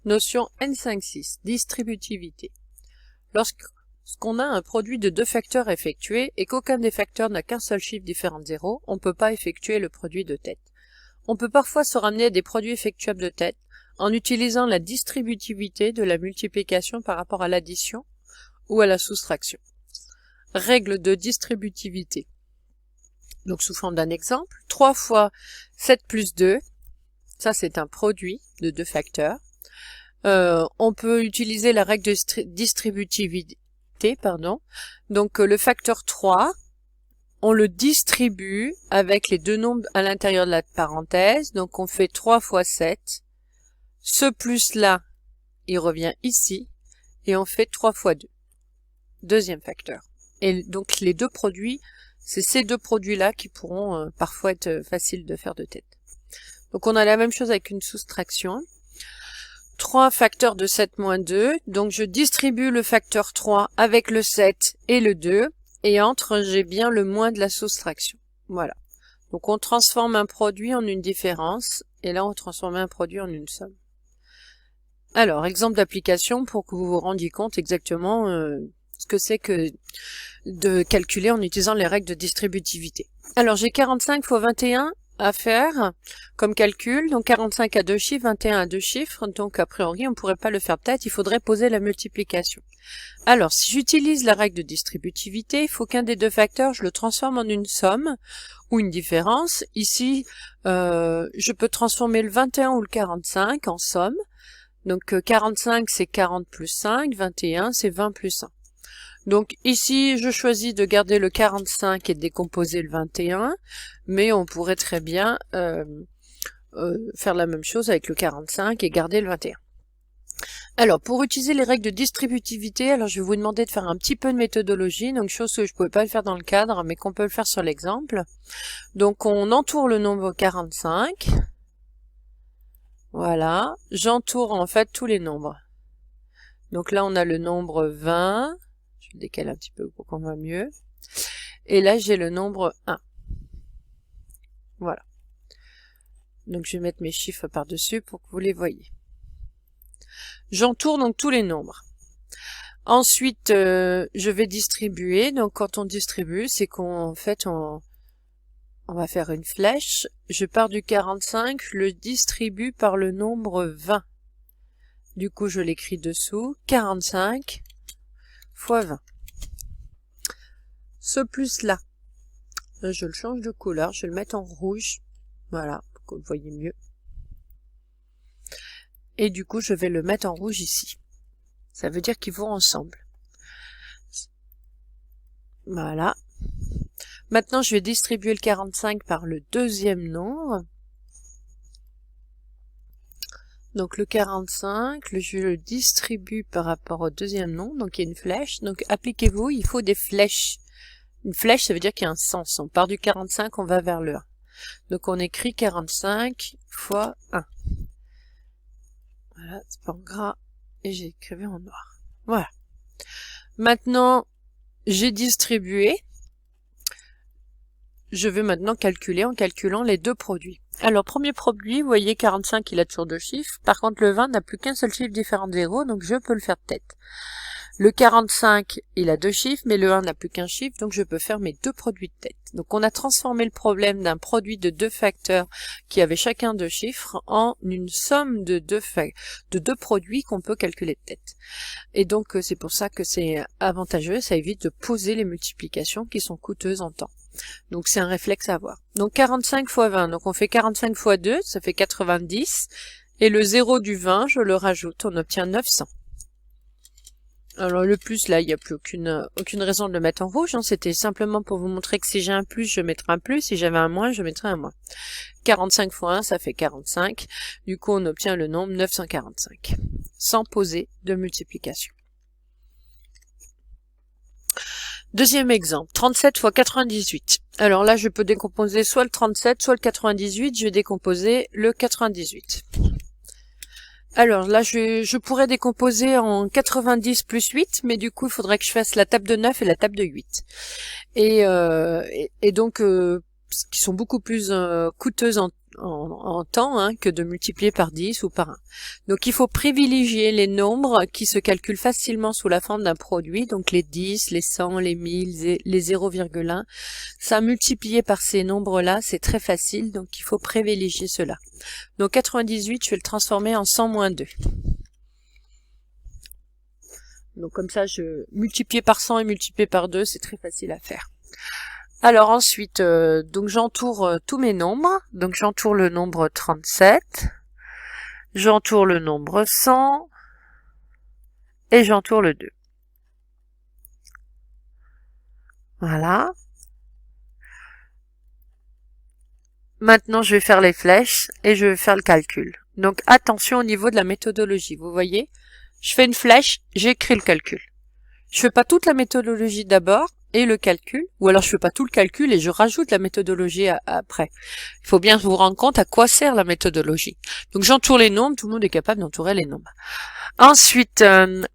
Notion N5-6, distributivité. Lorsqu'on a un produit de deux facteurs effectué et qu'aucun des facteurs n'a qu'un seul chiffre différent de 0, on ne peut pas effectuer le produit de tête. On peut parfois se ramener à des produits effectuables de tête en utilisant la distributivité de la multiplication par rapport à l'addition ou à la soustraction. Règle de distributivité. Donc sous forme d'un exemple, 3 fois 7 plus 2, ça c'est un produit de deux facteurs. On peut utiliser la règle de distributivité, donc le facteur 3, on le distribue avec les deux nombres à l'intérieur de la parenthèse, donc on fait 3 fois 7, ce plus-là, il revient ici, et on fait 3 fois 2, deuxième facteur. Et donc les deux produits, c'est ces deux produits-là qui pourront parfois être faciles de faire de tête. Donc on a la même chose avec une soustraction. 3 facteurs de 7 moins 2, donc je distribue le facteur 3 avec le 7 et le 2, et entre, j'ai bien le moins de la soustraction. Voilà. Donc on transforme un produit en une différence, et là on transforme un produit en une somme. Alors, exemple d'application pour que vous vous rendiez compte exactement ce que c'est que de calculer en utilisant les règles de distributivité. Alors j'ai 45 fois 21 à faire comme calcul, donc 45 à deux chiffres, 21 à deux chiffres, donc a priori on ne pourrait pas le faire de tête, il faudrait poser la multiplication. Alors si j'utilise la règle de distributivité, il faut qu'un des deux facteurs, je le transforme en une somme ou une différence. Ici, je peux transformer le 21 ou le 45 en somme, donc 45 c'est 40 plus 5, 21 c'est 20 plus 1. Donc ici, je choisis de garder le 45 et de décomposer le 21, mais on pourrait très bien faire la même chose avec le 45 et garder le 21. Alors, pour utiliser les règles de distributivité, alors je vais vous demander de faire un petit peu de méthodologie, donc chose que je ne pouvais pas le faire dans le cadre, mais qu'on peut le faire sur l'exemple. Donc on entoure le nombre 45. Voilà, j'entoure en fait tous les nombres. Donc là, on a le nombre 20. Je le décale un petit peu pour qu'on voit mieux. Et là, j'ai le nombre 1. Voilà. Donc, je vais mettre mes chiffres par-dessus pour que vous les voyez. J'entoure donc tous les nombres. Ensuite, je vais distribuer. Donc, quand on distribue, c'est qu'en fait, on va faire une flèche. Je pars du 45, je le distribue par le nombre 20. Du coup, je l'écris dessous. 45 fois 20. Ce plus-là, je le change de couleur, je vais le mettre en rouge, voilà, pour que vous le voyez mieux. Et du coup, je vais le mettre en rouge ici. Ça veut dire qu'ils vont ensemble. Voilà. Maintenant, je vais distribuer le 45 par le deuxième nombre. Donc le 45, je le distribue par rapport au deuxième nombre, donc il y a une flèche. Donc appliquez-vous, il faut des flèches. Une flèche, ça veut dire qu'il y a un sens. On part du 45, on va vers le 1. Donc on écrit 45 fois 1. Voilà, c'est pas en gras. Et j'ai écrit en noir. Voilà. Maintenant, j'ai distribué. Je vais maintenant calculer en calculant les deux produits. Alors, premier produit, vous voyez 45, il a toujours deux chiffres. Par contre, le 20 n'a plus qu'un seul chiffre différent de 0, donc je peux le faire de tête. Le 45, il a deux chiffres, mais le 1 n'a plus qu'un chiffre, donc je peux faire mes deux produits de tête. Donc on a transformé le problème d'un produit de deux facteurs qui avaient chacun deux chiffres en une somme de deux produits qu'on peut calculer de tête. Et donc c'est pour ça que c'est avantageux, ça évite de poser les multiplications qui sont coûteuses en temps. Donc c'est un réflexe à avoir. Donc 45 fois 20, donc on fait 45 fois 2, ça fait 90, et le 0 du 20, je le rajoute, on obtient 900. Alors le plus, là, il n'y a plus aucune raison de le mettre en rouge. Hein. C'était simplement pour vous montrer que si j'ai un plus, je mettrai un plus. Si j'avais un moins, je mettrais un moins. 45 fois 1, ça fait 45. Du coup, on obtient le nombre 945. Sans poser de multiplication. Deuxième exemple, 37 fois 98. Alors là, je peux décomposer soit le 37, soit le 98. Je vais décomposer le 98. Alors là, je pourrais décomposer en 90 plus 8, mais du coup, il faudrait que je fasse la table de 9 et la table de 8. Et donc, qui sont beaucoup plus coûteuses en temps hein, que de multiplier par 10 ou par 1. Donc il faut privilégier les nombres qui se calculent facilement sous la forme d'un produit, donc les 10, les 100, les 1000, les 0,1. Ça multiplié par ces nombres-là, c'est très facile, donc il faut privilégier cela. Donc 98, je vais le transformer en 100-2. Donc comme ça, je multiplier par 100 et multiplier par 2, c'est très facile à faire. Alors ensuite, donc j'entoure tous mes nombres. Donc j'entoure le nombre 37, j'entoure le nombre 100 et j'entoure le 2. Voilà. Maintenant, je vais faire les flèches et je vais faire le calcul. Donc attention au niveau de la méthodologie. Vous voyez, je fais une flèche, j'écris le calcul. Je fais pas toute la méthodologie d'abord et le calcul, ou alors je fais pas tout le calcul et je rajoute la méthodologie après. Il faut bien vous rendre compte à quoi sert la méthodologie. Donc j'entoure les nombres, tout le monde est capable d'entourer les nombres. Ensuite,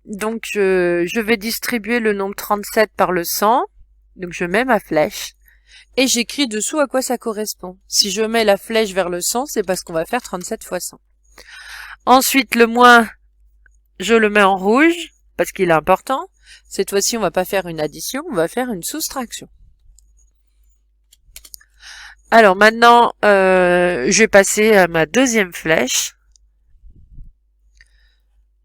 donc je vais distribuer le nombre 37 par le 100, donc je mets ma flèche et j'écris dessous à quoi ça correspond. Si je mets la flèche vers le 100, c'est parce qu'on va faire 37 fois 100. Ensuite, le moins, je le mets en rouge parce qu'il est important. Cette fois-ci, on va pas faire une addition, on va faire une soustraction. Alors maintenant, je vais passer à ma deuxième flèche.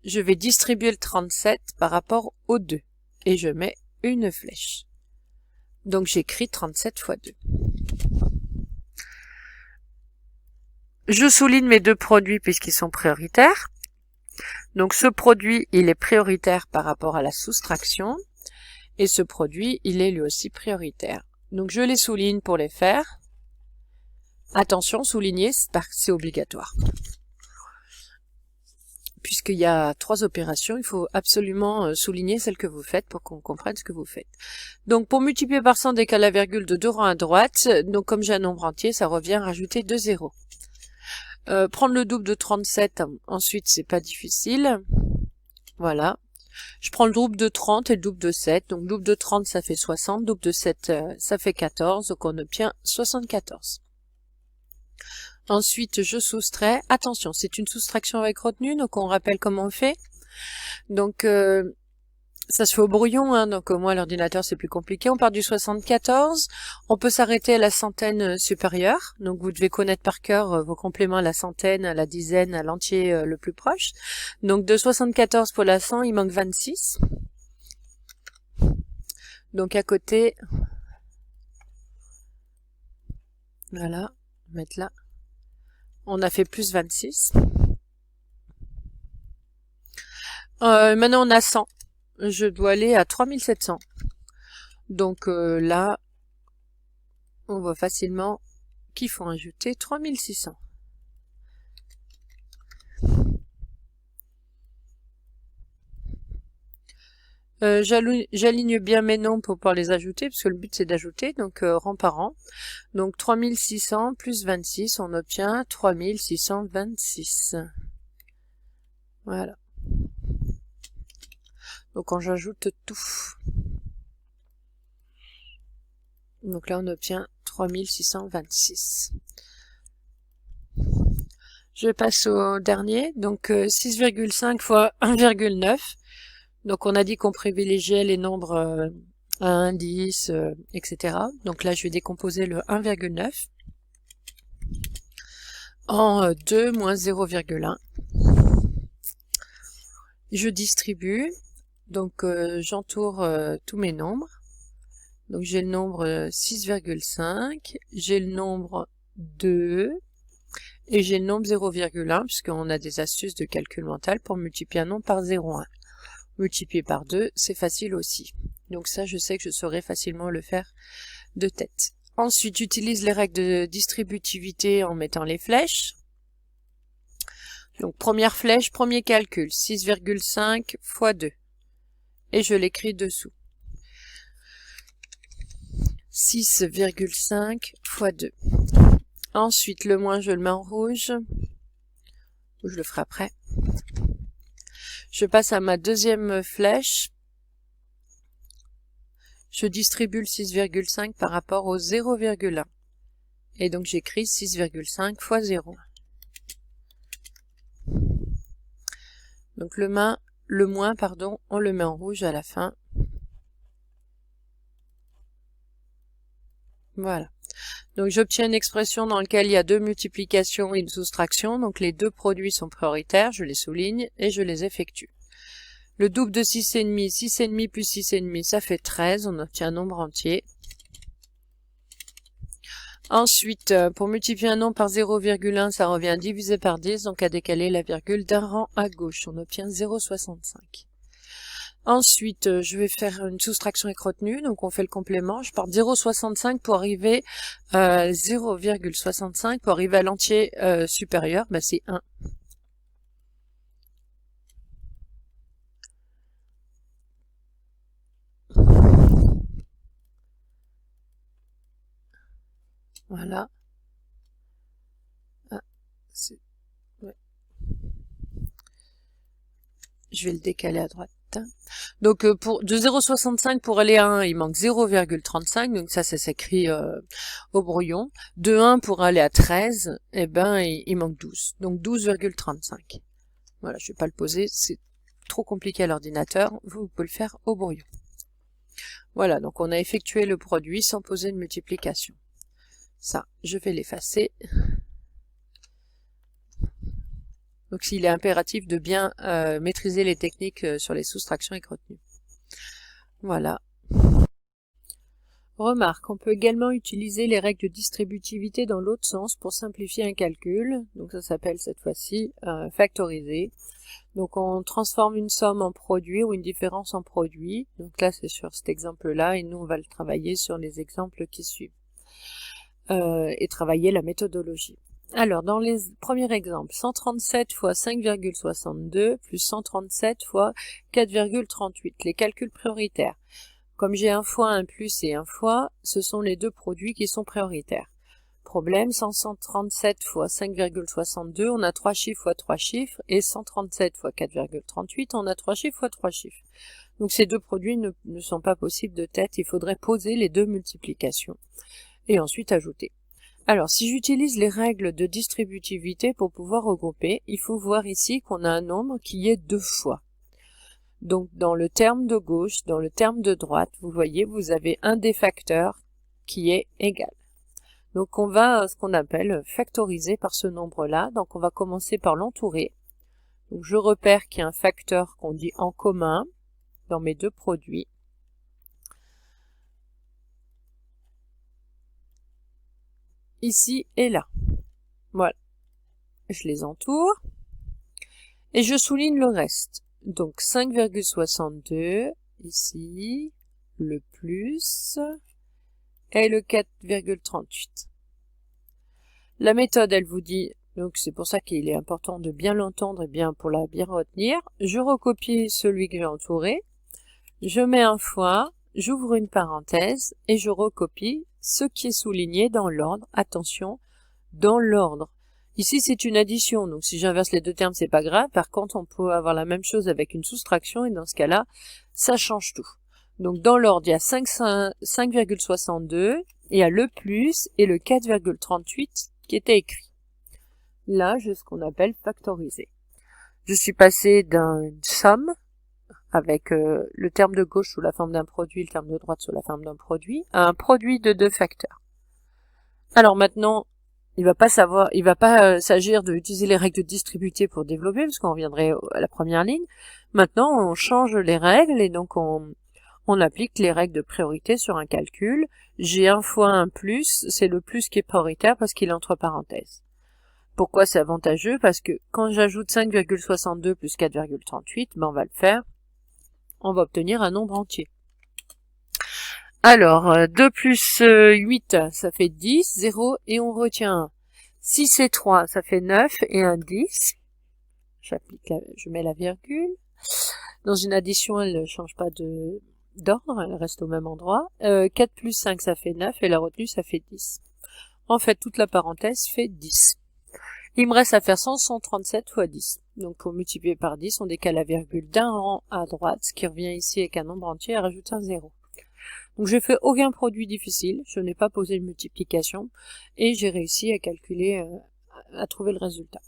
Je vais distribuer le 37 par rapport au 2. Et je mets une flèche. Donc j'écris 37 fois 2. Je souligne mes deux produits puisqu'ils sont prioritaires. Donc ce produit, il est prioritaire par rapport à la soustraction. Et ce produit, il est lui aussi prioritaire. Donc je les souligne pour les faire. Attention, souligner, c'est obligatoire. Puisqu'il y a 3 opérations, il faut absolument souligner celle que vous faites pour qu'on comprenne ce que vous faites. Donc pour multiplier par 100 dès qu'à la virgule de 2 rangs à droite, donc comme j'ai un nombre entier, ça revient à rajouter 2 zéros. Prendre le double de 37, ensuite c'est pas difficile. Voilà. Je prends le double de 30 et le double de 7. Donc double de 30 ça fait 60, double de 7 ça fait 14, donc on obtient 74. Ensuite je soustrais. Attention, c'est une soustraction avec retenue, donc on rappelle comment on fait. Donc ça se fait au brouillon, hein, donc moi l'ordinateur c'est plus compliqué. On part du 74, on peut s'arrêter à la centaine supérieure, donc vous devez connaître par cœur vos compléments à la centaine, à la dizaine, à l'entier le plus proche. Donc de 74 pour la 100, il manque 26. Donc à côté, voilà, mettre là, on a fait plus 26. Maintenant on a 100. Je dois aller à 3700. Donc là, on voit facilement qu'il faut ajouter 3600. J'aligne bien mes nombres pour pouvoir les ajouter, parce que le but c'est d'ajouter, donc rang par rang. Donc 3600 plus 26, on obtient 3626. Voilà. Donc quand j'ajoute tout. Donc là on obtient 3626. Je passe au dernier, donc 6,5 fois 1,9. Donc on a dit qu'on privilégiait les nombres 1, 10, etc. Donc là je vais décomposer le 1,9 en 2 moins 0,1. Je distribue, donc j'entoure tous mes nombres. Donc j'ai le nombre 6,5, j'ai le nombre 2 et j'ai le nombre 0,1 puisqu'on a des astuces de calcul mental pour multiplier un nombre par 0,1. Multiplier par 2, c'est facile aussi. Donc ça, je sais que je saurais facilement le faire de tête. Ensuite, j'utilise les règles de distributivité en mettant les flèches. Donc première flèche, premier calcul, 6,5 fois 2. Et je l'écris dessous. 6,5 fois 2. Ensuite, le moins, je le mets en rouge. Ou je le ferai après. Je passe à ma deuxième flèche. Je distribue le 6,5 par rapport au 0,1. Et donc j'écris 6,5 fois 0. Donc le moins, on le met en rouge à la fin. Voilà. Donc j'obtiens une expression dans laquelle il y a deux multiplications et une soustraction. Donc les deux produits sont prioritaires, je les souligne et je les effectue. Le double de 6,5, 6,5 plus 6,5, ça fait 13, on obtient un nombre entier. Ensuite, pour multiplier un nombre par 0,1, ça revient divisé par 10, donc à décaler la virgule d'un rang à gauche, on obtient 0,65. Ensuite, je vais faire une soustraction avec retenue, donc on fait le complément. Je pars de 0,65 pour arriver à 0,65 pour arriver à l'entier supérieur, ben c'est 1. Voilà. Ah, ouais. Je vais le décaler à droite. Donc de 0,65 pour aller à 1, il manque 0,35, donc ça s'écrit au brouillon. De 1 pour aller à 13, eh ben il manque 12, donc 12,35. Voilà, je vais pas le poser, c'est trop compliqué à l'ordinateur, vous pouvez le faire au brouillon. Voilà, donc on a effectué le produit sans poser de multiplication. Ça, je vais l'effacer. Donc il est impératif de bien maîtriser les techniques sur les soustractions avec retenue. Voilà. Remarque, on peut également utiliser les règles de distributivité dans l'autre sens pour simplifier un calcul. Donc ça s'appelle cette fois-ci factoriser. Donc on transforme une somme en produit ou une différence en produit. Donc là c'est sur cet exemple-là et nous on va le travailler sur les exemples qui suivent. Et travailler la méthodologie. Alors, dans les premiers exemples, 137 fois 5,62 plus 137 fois 4,38, les calculs prioritaires. Comme j'ai un fois, un plus et un fois, ce sont les deux produits qui sont prioritaires. Problème, 137 fois 5,62, on a 3 chiffres fois 3 chiffres, et 137 fois 4,38, on a 3 chiffres fois 3 chiffres. Donc ces deux produits ne sont pas possibles de tête, il faudrait poser les deux multiplications, et ensuite ajouter. Alors, si j'utilise les règles de distributivité pour pouvoir regrouper, il faut voir ici qu'on a un nombre qui est deux fois. Donc, dans le terme de gauche, dans le terme de droite, vous voyez, vous avez un des facteurs qui est égal. Donc, on va, ce qu'on appelle, factoriser par ce nombre-là. Donc, on va commencer par l'entourer. Donc, je repère qu'il y a un facteur qu'on dit en commun dans mes deux produits. Ici et là. Voilà. Je les entoure. Et je souligne le reste. Donc 5,62 ici, le plus, et le 4,38. La méthode, elle vous dit, donc c'est pour ça qu'il est important de bien l'entendre et bien pour la bien retenir. Je recopie celui que j'ai entouré, je mets un fois, j'ouvre une parenthèse et je recopie ce qui est souligné dans l'ordre. Attention, dans l'ordre. Ici, c'est une addition, donc si j'inverse les deux termes, c'est pas grave. Par contre, on peut avoir la même chose avec une soustraction, et dans ce cas-là, ça change tout. Donc, dans l'ordre, il y a 5,62, il y a le plus et le 4,38 qui était écrit. Là, j'ai ce qu'on appelle factoriser. Je suis passé d'une somme, avec le terme de gauche sous la forme d'un produit, le terme de droite sous la forme d'un produit, à un produit de deux facteurs. Alors maintenant, il va pas s'agir d'utiliser les règles de distributivité pour développer, parce qu'on reviendrait à la première ligne. Maintenant, on change les règles et donc on applique les règles de priorité sur un calcul. J'ai un fois un plus, c'est le plus qui est prioritaire parce qu'il est entre parenthèses. Pourquoi c'est avantageux? Parce que quand j'ajoute 5,62 plus 4,38, ben on va le faire. On va obtenir un nombre entier. Alors, 2 plus 8, ça fait 10, 0, et on retient 1. 6 et 3, ça fait 9, et un 10. Je mets la virgule. Dans une addition, elle ne change pas d'ordre, elle reste au même endroit. 4 plus 5, ça fait 9, et la retenue, ça fait 10. En fait, toute la parenthèse fait 10. Il me reste à faire 137 fois 10. Donc, pour multiplier par 10, on décale la virgule d'un rang à droite, ce qui revient ici avec un nombre entier, et rajoute un 0. Donc j'ai fait aucun produit difficile, je n'ai pas posé de multiplication et j'ai réussi à calculer, à trouver le résultat.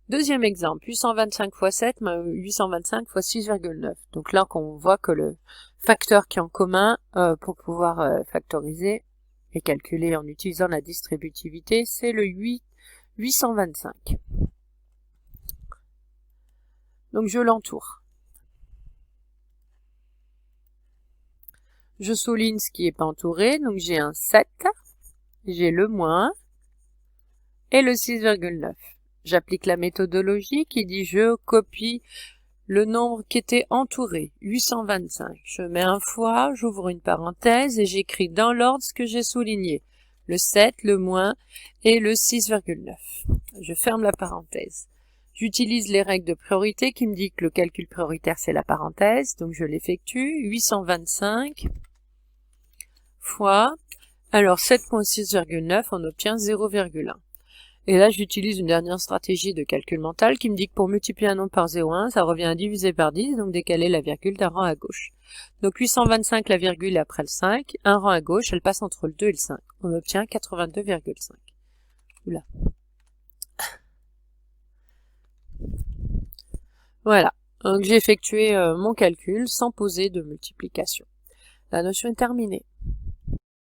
Deuxième exemple, 825 x 7, 825 x 6,9. Donc là qu'on voit que le facteur qui est en commun pour pouvoir factoriser et calculer en utilisant la distributivité, c'est le 825. Donc je l'entoure. Je souligne ce qui n'est pas entouré, donc j'ai un 7, j'ai le moins et le 6,9. J'applique la méthodologie qui dit je copie le nombre qui était entouré, 825. Je mets un fois, j'ouvre une parenthèse et j'écris dans l'ordre ce que j'ai souligné. Le 7, le moins et le 6,9. Je ferme la parenthèse. J'utilise les règles de priorité qui me disent que le calcul prioritaire c'est la parenthèse, donc je l'effectue. 825 fois, alors 7 moins 6,9, on obtient 0,1. Et là, j'utilise une dernière stratégie de calcul mental qui me dit que pour multiplier un nombre par 0,1, ça revient à diviser par 10, donc décaler la virgule d'un rang à gauche. Donc 825, la virgule est après le 5, un rang à gauche, elle passe entre le 2 et le 5. On obtient 82,5. Oula. Voilà, donc j'ai effectué mon calcul sans poser de multiplication. La notion est terminée.